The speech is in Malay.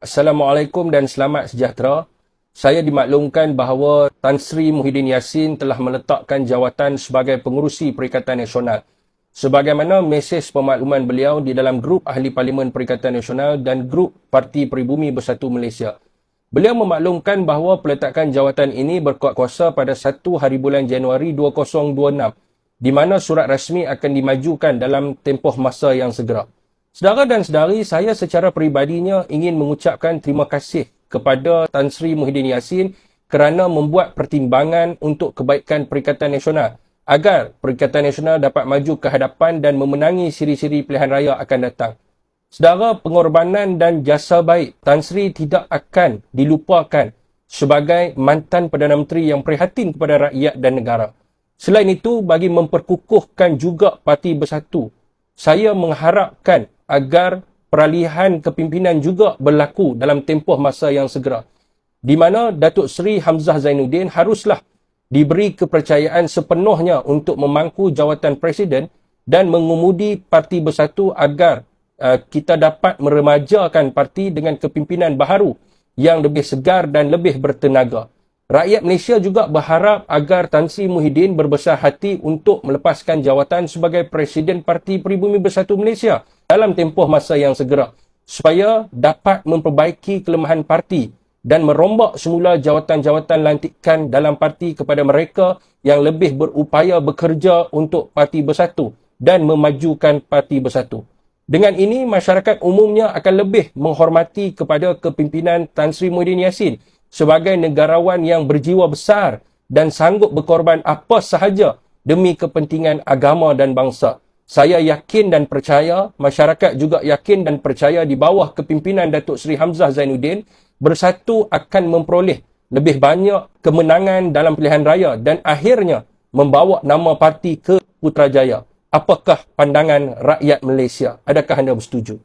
Assalamualaikum dan selamat sejahtera. Saya dimaklumkan bahawa Tan Sri Muhyiddin Yassin telah meletakkan jawatan sebagai pengerusi Perikatan Nasional. Sebagaimana mesej pemakluman beliau di dalam grup Ahli Parlimen Perikatan Nasional dan grup Parti Pribumi Bersatu Malaysia. Beliau memaklumkan bahawa peletakan jawatan ini berkuat kuasa pada 1 hari bulan Januari 2026, di mana surat rasmi akan dimajukan dalam tempoh masa yang segera. Saudara dan saudari, saya secara peribadinya ingin mengucapkan terima kasih kepada Tan Sri Muhyiddin Yassin kerana membuat pertimbangan untuk kebaikan Perikatan Nasional agar Perikatan Nasional dapat maju ke hadapan dan memenangi siri-siri pilihan raya akan datang. Saudara, pengorbanan dan jasa baik Tan Sri tidak akan dilupakan sebagai mantan Perdana Menteri yang prihatin kepada rakyat dan negara. Selain itu, bagi memperkukuhkan juga Parti Bersatu, saya mengharapkan agar peralihan kepimpinan juga berlaku dalam tempoh masa yang segera, di mana Datuk Seri Hamzah Zainuddin haruslah diberi kepercayaan sepenuhnya untuk memangku jawatan Presiden dan mengemudi Parti Bersatu agar kita dapat meremajakan parti dengan kepimpinan baharu yang lebih segar dan lebih bertenaga. Rakyat Malaysia juga berharap agar Tan Sri Muhyiddin berbesar hati untuk melepaskan jawatan sebagai Presiden Parti Pribumi Bersatu Malaysia dalam tempoh masa yang segera, supaya dapat memperbaiki kelemahan parti dan merombak semula jawatan-jawatan lantikan dalam parti kepada mereka yang lebih berupaya bekerja untuk Parti Bersatu dan memajukan Parti Bersatu. Dengan ini, masyarakat umumnya akan lebih menghormati kepada kepimpinan Tan Sri Muhyiddin Yassin sebagai negarawan yang berjiwa besar dan sanggup berkorban apa sahaja demi kepentingan agama dan bangsa. Saya yakin dan percaya, masyarakat juga yakin dan percaya di bawah kepimpinan Datuk Seri Hamzah Zainuddin, Bersatu akan memperoleh lebih banyak kemenangan dalam pilihan raya dan akhirnya membawa nama parti ke Putrajaya. Apakah pandangan rakyat Malaysia? Adakah anda bersetuju?